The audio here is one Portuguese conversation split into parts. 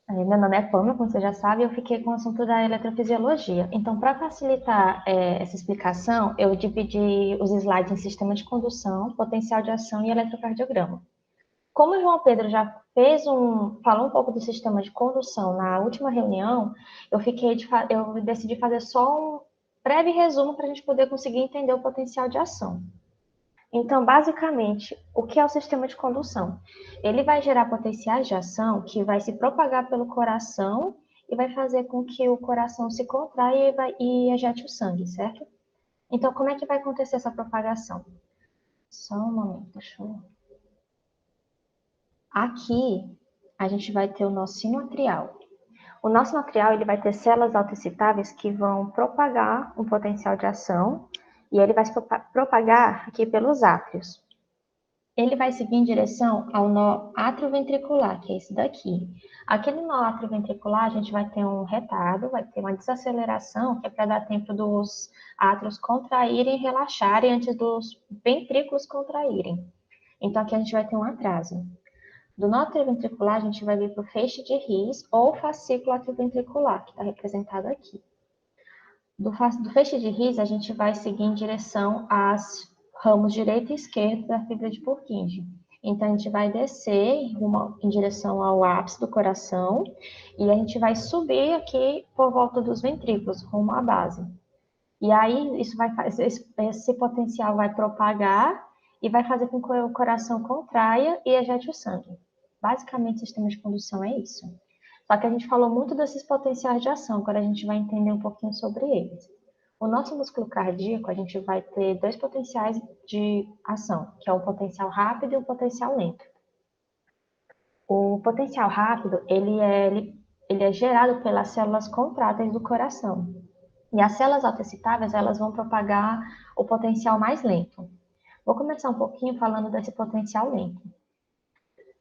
Meu nome é Pamela, como você já sabe, eu fiquei com o assunto da eletrofisiologia. Então, para facilitar essa explicação, eu dividi os slides em sistema de condução, potencial de ação e eletrocardiograma. Como o João Pedro já falou um pouco do sistema de condução na última reunião, eu decidi fazer só um breve resumo para a gente poder conseguir entender o potencial de ação. Então, basicamente, o que é o sistema de condução? Ele vai gerar potenciais de ação que vai se propagar pelo coração e vai fazer com que o coração se contraia e ejete o sangue, certo? Então, como é que vai acontecer essa propagação? Só um momento, deixa eu... Aqui, a gente vai ter o nosso sino atrial. O nosso atrial ele vai ter células autoexcitáveis que vão propagar um potencial de ação e ele vai se propagar aqui pelos átrios. Ele vai seguir em direção ao nó atrioventricular, que é esse daqui. Aquele nó atrioventricular, a gente vai ter um retardo, vai ter uma desaceleração, que é para dar tempo dos átrios contraírem e relaxarem antes dos ventrículos contraírem. Então, aqui a gente vai ter um atraso. Do nó atrioventricular, a gente vai vir para o feixe de His ou fascículo atrioventricular, que está representado aqui. Do feixe de His, a gente vai seguir em direção às ramos direito e esquerdo da fibra de Purkinje. Então, a gente vai descer em direção ao ápice do coração e a gente vai subir aqui por volta dos ventrículos, rumo à base. E aí, esse potencial vai propagar e vai fazer com que o coração contraia e ejete o sangue. Basicamente, o sistema de condução é isso. Só que a gente falou muito desses potenciais de ação, agora a gente vai entender um pouquinho sobre eles. O nosso músculo cardíaco, a gente vai ter dois potenciais de ação, que é o potencial rápido e o potencial lento. O potencial rápido, ele é gerado pelas células contráteis do coração. E as células autoexcitáveis, elas vão propagar o potencial mais lento. Vou começar um pouquinho falando desse potencial lento.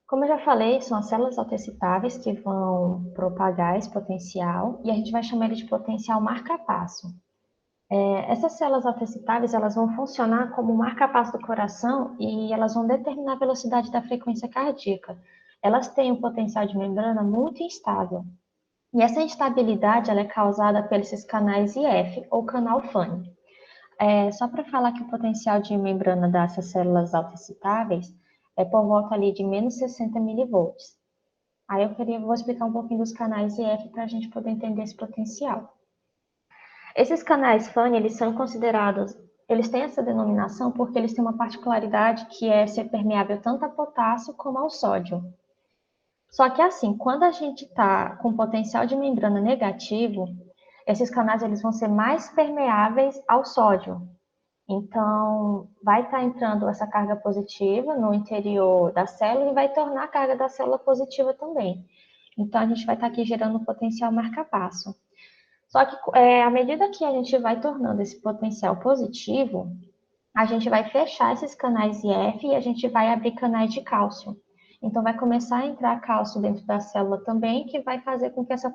Como eu já falei, são as células autoexcitáveis que vão propagar esse potencial e a gente vai chamar ele de potencial marca-passo. Essas células autoexcitáveis, elas vão funcionar como marca-passo do coração e elas vão determinar a velocidade da frequência cardíaca. Elas têm um potencial de membrana muito instável. E essa instabilidade ela é causada pelos canais IF ou canal FANG. Só para falar que o potencial de membrana dessas células autoexcitáveis é por volta ali de menos 60 milivolts. Aí vou explicar um pouquinho dos canais IF para a gente poder entender esse potencial. Esses canais FANG, eles têm essa denominação porque eles têm uma particularidade que é ser permeável tanto a potássio como ao sódio. Só que assim, quando a gente está com potencial de membrana negativo, esses canais eles vão ser mais permeáveis ao sódio. Então, vai estar entrando essa carga positiva no interior da célula e vai tornar a carga da célula positiva também. Então, a gente vai estar aqui gerando um potencial marca-passo. Só que, à medida que a gente vai tornando esse potencial positivo, a gente vai fechar esses canais IF e a gente vai abrir canais de cálcio. Então, vai começar a entrar cálcio dentro da célula também, que vai fazer com que essa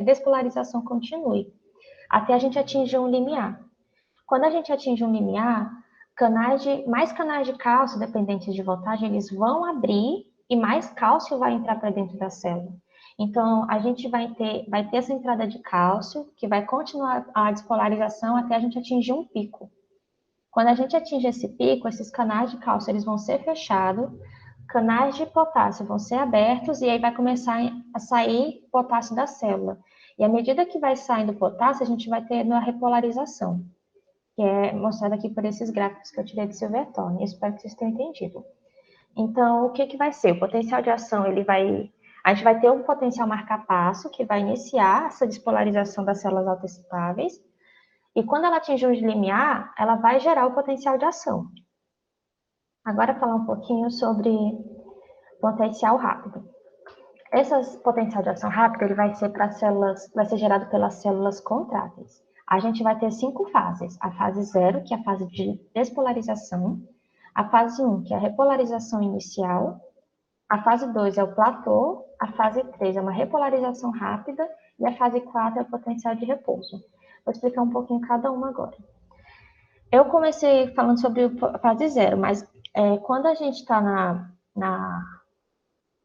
despolarização continue, até a gente atingir um limiar. Quando a gente atinge um limiar, mais canais de cálcio, dependentes de voltagem, eles vão abrir e mais cálcio vai entrar para dentro da célula. Então, a gente vai ter essa entrada de cálcio, que vai continuar a despolarização até a gente atingir um pico. Quando a gente atinge esse pico, esses canais de cálcio eles vão ser fechados, canais de potássio vão ser abertos e aí vai começar a sair potássio da célula. E à medida que vai saindo potássio, a gente vai ter uma repolarização, que é mostrada aqui por esses gráficos que eu tirei do Silvertone. Espero que vocês tenham entendido. Então, o que vai ser? O potencial de ação, a gente vai ter um potencial marca-passo, que vai iniciar essa despolarização das células autoexcitáveis, e quando ela atingir o limiar, ela vai gerar o potencial de ação. Agora, falar um pouquinho sobre potencial rápido. Esse potencial de ação rápida ele vai ser gerado pelas células contráteis. A gente vai ter 5 fases. A fase 0, que é a fase de despolarização. A fase 1, que é a repolarização inicial. A fase 2 é o platô. A fase 3 é uma repolarização rápida. E a fase 4 é o potencial de repouso. Vou explicar um pouquinho cada uma agora. Eu comecei falando sobre a fase 0, mas quando a gente está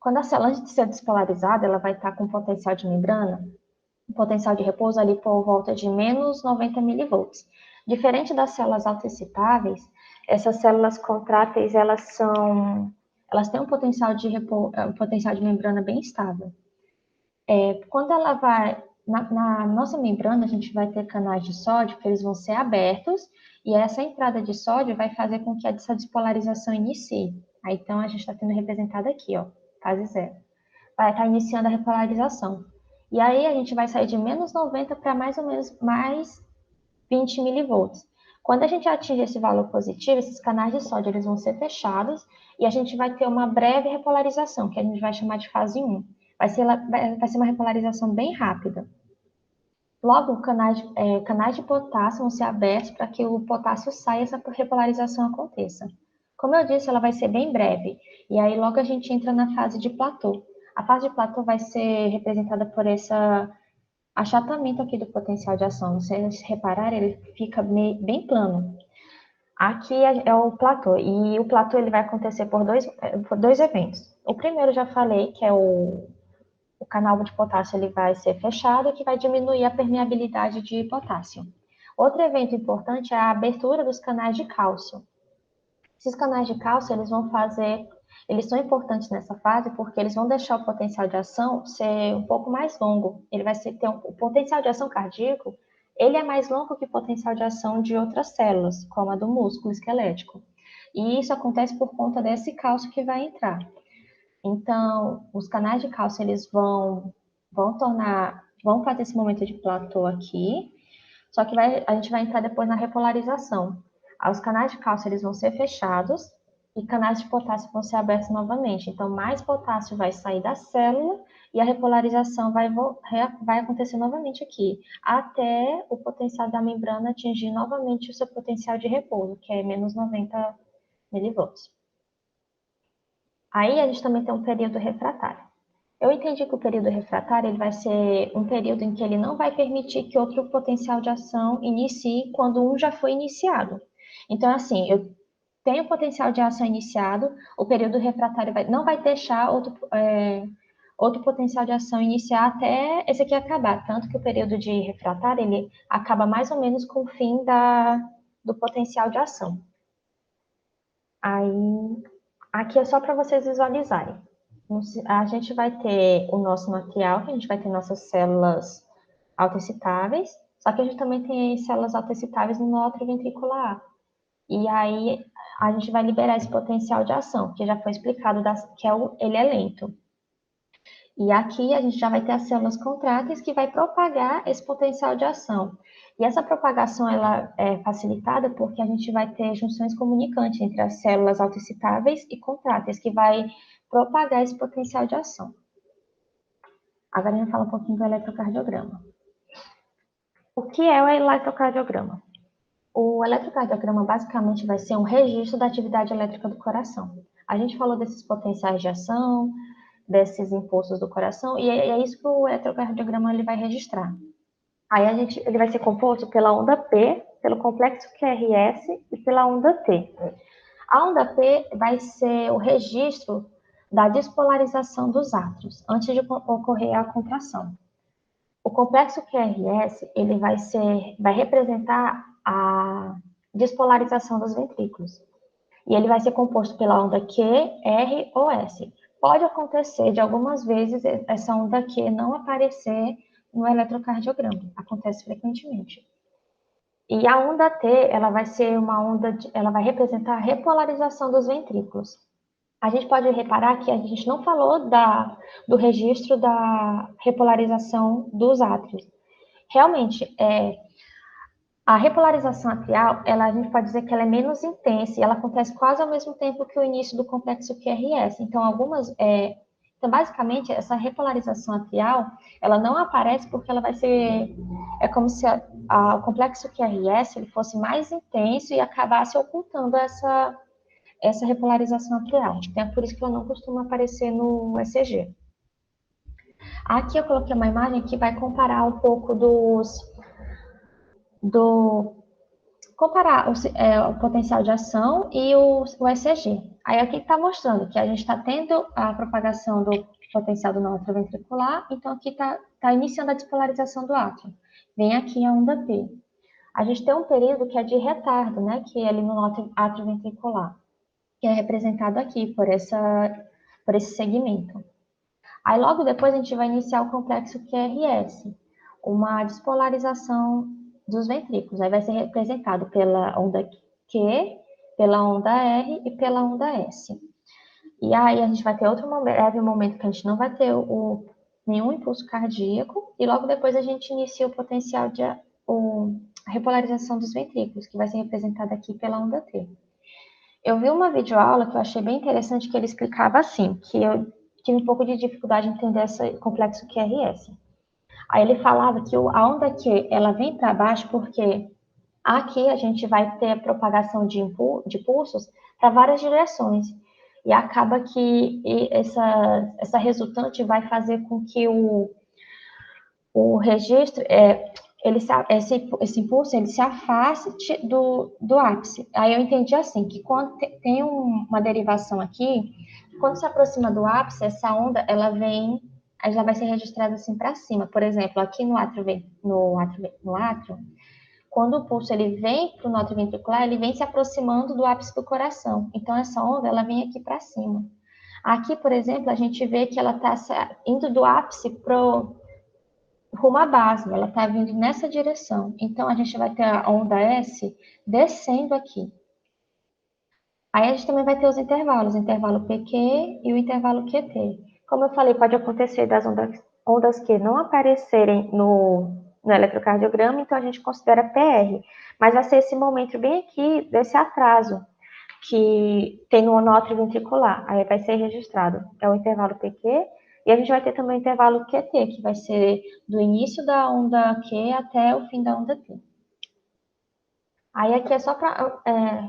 Quando a célula, antes de ser despolarizada, ela vai estar com potencial de membrana, um potencial de repouso ali por volta de menos 90 milivolts. Diferente das células autoexcitáveis, essas células contráteis, elas têm um um potencial de membrana bem estável. Quando ela vai, na nossa membrana, a gente vai ter canais de sódio que eles vão ser abertos, e essa entrada de sódio vai fazer com que essa despolarização inicie. Aí, então, a gente está tendo representado aqui, ó, fase zero. Vai estar iniciando a repolarização. E aí, a gente vai sair de menos 90 para mais ou menos mais 20 milivolts. Quando a gente atinge esse valor positivo, esses canais de sódio eles vão ser fechados e a gente vai ter uma breve repolarização, que a gente vai chamar de fase 1. Vai ser uma repolarização bem rápida. Logo, canais de potássio vão ser abertos para que o potássio saia e essa repolarização aconteça. Como eu disse, ela vai ser bem breve. E aí, logo a gente entra na fase de platô. A fase de platô vai ser representada por esse achatamento aqui do potencial de ação. Se vocês repararem, ele fica bem plano. Aqui é o platô. E o platô ele vai acontecer por dois eventos. O primeiro, já falei, que é o canal de potássio ele vai ser fechado, que vai diminuir a permeabilidade de potássio. Outro evento importante é a abertura dos canais de cálcio. Esses canais de cálcio, eles são importantes nessa fase porque eles vão deixar o potencial de ação ser um pouco mais longo. Ele vai ter o potencial de ação cardíaco, ele é mais longo que o potencial de ação de outras células, como a do músculo esquelético. E isso acontece por conta desse cálcio que vai entrar. Então, os canais de cálcio, eles vão fazer esse momento de platô aqui, só que a gente vai entrar depois na repolarização. Os canais de cálcio, eles vão ser fechados e canais de potássio vão ser abertos novamente. Então, mais potássio vai sair da célula e a repolarização vai acontecer novamente aqui, até o potencial da membrana atingir novamente o seu potencial de repouso, que é menos 90 milivolts. Aí a gente também tem um período refratário. Eu entendi que o período refratário ele vai ser um período em que ele não vai permitir que outro potencial de ação inicie quando um já foi iniciado. Então, assim, eu tenho potencial de ação iniciado, o período refratário não vai deixar outro potencial de ação iniciar até esse aqui acabar. Tanto que o período de refratário ele acaba mais ou menos com o fim do potencial de ação. Aí, aqui é só para vocês visualizarem. A gente vai ter o nosso material, que a gente vai ter nossas células autoexcitáveis, só que a gente também tem células autoexcitáveis no nódulo ventricular. E aí a gente vai liberar esse potencial de ação, que já foi explicado, ele é lento. E aqui a gente já vai ter as células contráteis que vai propagar esse potencial de ação. E essa propagação ela é facilitada porque a gente vai ter junções comunicantes entre as células autoexcitáveis e contráteis, que vai propagar esse potencial de ação. Agora a gente fala um pouquinho do eletrocardiograma. O que é o eletrocardiograma? O eletrocardiograma basicamente vai ser um registro da atividade elétrica do coração. A gente falou desses potenciais de ação, desses impulsos do coração, e é isso que o eletrocardiograma ele vai registrar. Aí ele vai ser composto pela onda P, pelo complexo QRS e pela onda T. A onda P vai ser o registro da despolarização dos átrios, antes de ocorrer a contração. O complexo QRS ele vai representar a despolarização dos ventrículos. E ele vai ser composto pela onda Q, R ou S. Pode acontecer de algumas vezes essa onda Q não aparecer no eletrocardiograma. Acontece frequentemente. E a onda T, ela vai ser ela vai representar a repolarização dos ventrículos. A gente pode reparar que a gente não falou do registro da repolarização dos átrios. Realmente, a repolarização atrial, a gente pode dizer que ela é menos intensa e ela acontece quase ao mesmo tempo que o início do complexo QRS. Então, então, basicamente, essa repolarização atrial, ela não aparece porque ela vai ser... É como se o complexo QRS ele fosse mais intenso e acabasse ocultando essa repolarização atrial. Então, é por isso que ela não costuma aparecer no ECG. Aqui eu coloquei uma imagem que vai comparar um pouco comparar o potencial de ação e o ECG. Aí aqui está mostrando que a gente está tendo a propagação do potencial do nó atrioventricular, então aqui está iniciando a despolarização do átrio. Vem aqui a onda P. A gente tem um período que é de retardo, né, que é ali no nó atrioventricular, que é representado aqui por esse segmento. Aí logo depois a gente vai iniciar o complexo QRS, uma despolarização dos ventrículos. Aí vai ser representado pela onda Q, pela onda R e pela onda S. E aí a gente vai ter outro breve momento que a gente não vai ter nenhum impulso cardíaco, e logo depois a gente inicia o potencial de a repolarização dos ventrículos, que vai ser representada aqui pela onda T. Eu vi uma videoaula que eu achei bem interessante, que ele explicava assim, que eu tive um pouco de dificuldade em entender esse complexo QRS. Aí ele falava que a onda Q, ela vem para baixo porque aqui a gente vai ter a propagação de pulsos para várias direções. E acaba que essa resultante vai fazer com que o registro, esse impulso, ele se afaste do ápice. Aí eu entendi assim, que quando tem uma derivação aqui, quando se aproxima do ápice, essa onda, ela já vai ser registrada assim para cima. Por exemplo, aqui no átrio, quando o pulso ele vem para o nó atrioventricular, ele vem se aproximando do ápice do coração. Então, essa onda, ela vem aqui para cima. Aqui, por exemplo, a gente vê que ela está indo do ápice rumo à base, ela está vindo nessa direção. Então, a gente vai ter a onda S descendo aqui. Aí a gente também vai ter os intervalos, o intervalo PQ e o intervalo QT. Como eu falei, pode acontecer das ondas que não aparecerem no eletrocardiograma, então a gente considera PR. Mas vai ser esse momento bem aqui, desse atraso, que tem no nó atrioventricular. Aí vai ser registrado. É o intervalo PQ, e a gente vai ter também o intervalo QT, que vai ser do início da onda Q até o fim da onda T. Aí aqui é só para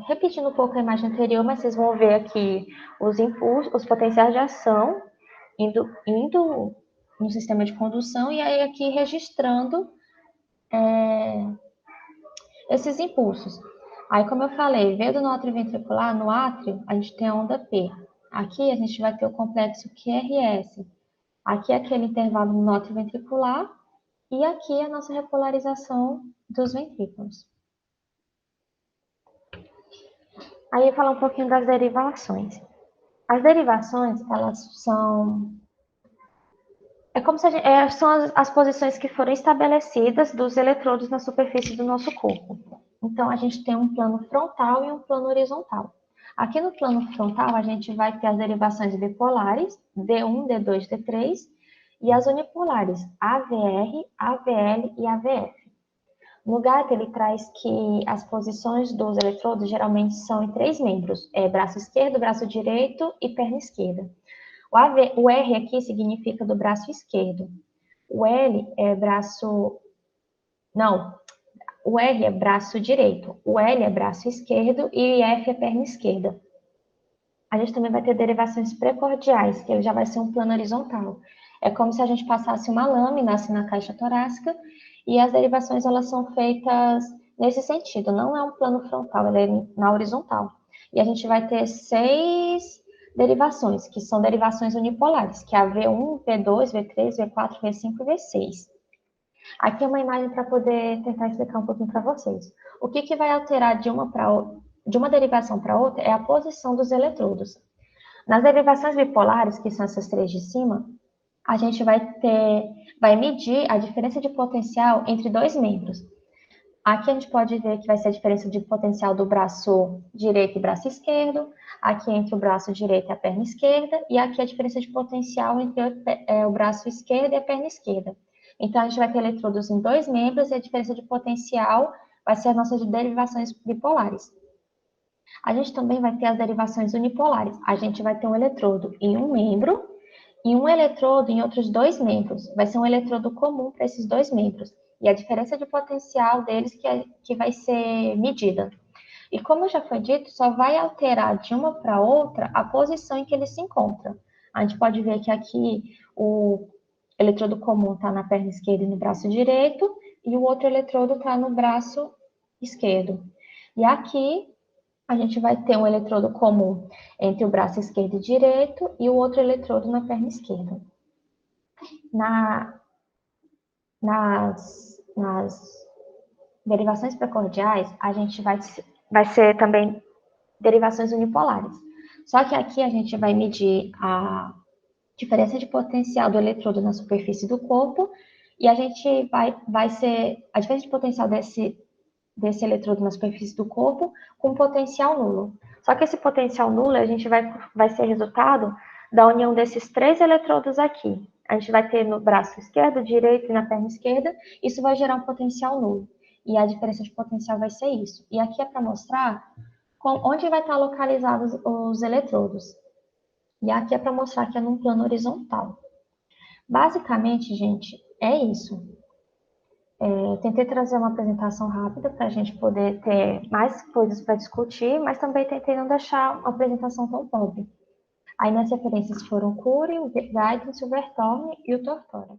repetindo um pouco a imagem anterior, mas vocês vão ver aqui os impulsos, os potenciais de ação indo no sistema de condução, e aí aqui registrando esses impulsos. Aí, como eu falei, veio do nó atrioventricular, no átrio, a gente tem a onda P. Aqui a gente vai ter o complexo QRS. Aqui é aquele intervalo no nó atrioventricular, e aqui é a nossa repolarização dos ventrículos. Aí eu vou falar um pouquinho das derivações. As derivações, elas são... É como se são as posições que foram estabelecidas dos eletrodos na superfície do nosso corpo. Então, a gente tem um plano frontal e um plano horizontal. Aqui no plano frontal, a gente vai ter as derivações bipolares, D1, D2, D3, e as unipolares, AVR, AVL e AVF. No GAT, ele traz que as posições dos eletrodos geralmente são em 3 membros, braço esquerdo, braço direito e perna esquerda. O R aqui significa do braço esquerdo. O L é braço... Não, o R é braço direito. O L é braço esquerdo e F é perna esquerda. A gente também vai ter derivações precordiais, que ele já vai ser um plano horizontal. É como se a gente passasse uma lâmina assim na caixa torácica, e as derivações elas são feitas nesse sentido. Não é um plano frontal, ele é na horizontal. E a gente vai ter 6 derivações, que são derivações unipolares, que é a V1, V2, V3, V4, V5 e V6. Aqui é uma imagem para poder tentar explicar um pouquinho para vocês. O que vai alterar de uma derivação para outra é a posição dos eletrodos. Nas derivações bipolares, que são essas 3 de cima, a gente vai medir a diferença de potencial entre 2 membros. Aqui a gente pode ver que vai ser a diferença de potencial do braço direito e braço esquerdo, aqui entre o braço direito e a perna esquerda, e aqui a diferença de potencial entre o braço esquerdo e a perna esquerda. Então, a gente vai ter eletrodos em 2 membros, e a diferença de potencial vai ser as nossas derivações bipolares. A gente também vai ter as derivações unipolares. A gente vai ter um eletrodo em um membro e um eletrodo em outros 2 membros. Vai ser um eletrodo comum para esses 2 membros. E a diferença de potencial deles que vai ser medida. E como já foi dito, só vai alterar de uma para outra a posição em que ele se encontra. A gente pode ver que aqui o eletrodo comum está na perna esquerda e no braço direito, e o outro eletrodo está no braço esquerdo. E aqui a gente vai ter um eletrodo comum entre o braço esquerdo e direito e o outro eletrodo na perna esquerda. Nas derivações precordiais, a gente vai ser também derivações unipolares. Só que aqui a gente vai medir a diferença de potencial do eletrodo na superfície do corpo e a gente vai ser a diferença de potencial desse eletrodo na superfície do corpo com potencial nulo. Só que esse potencial nulo a gente vai ser resultado da união desses três eletrodos aqui. A gente vai ter no braço esquerdo, direito e na perna esquerda, isso vai gerar um potencial nulo. E a diferença de potencial vai ser isso. E aqui é para mostrar onde vai estar localizados os eletrodos. E aqui é para mostrar que é num plano horizontal. Basicamente, gente, é isso. Tentei trazer uma apresentação rápida para a gente poder ter mais coisas para discutir, mas também tentei não deixar uma apresentação tão pobre. Aí minhas referências foram o Cury, o Guidance, o Vertorne e o Tortora.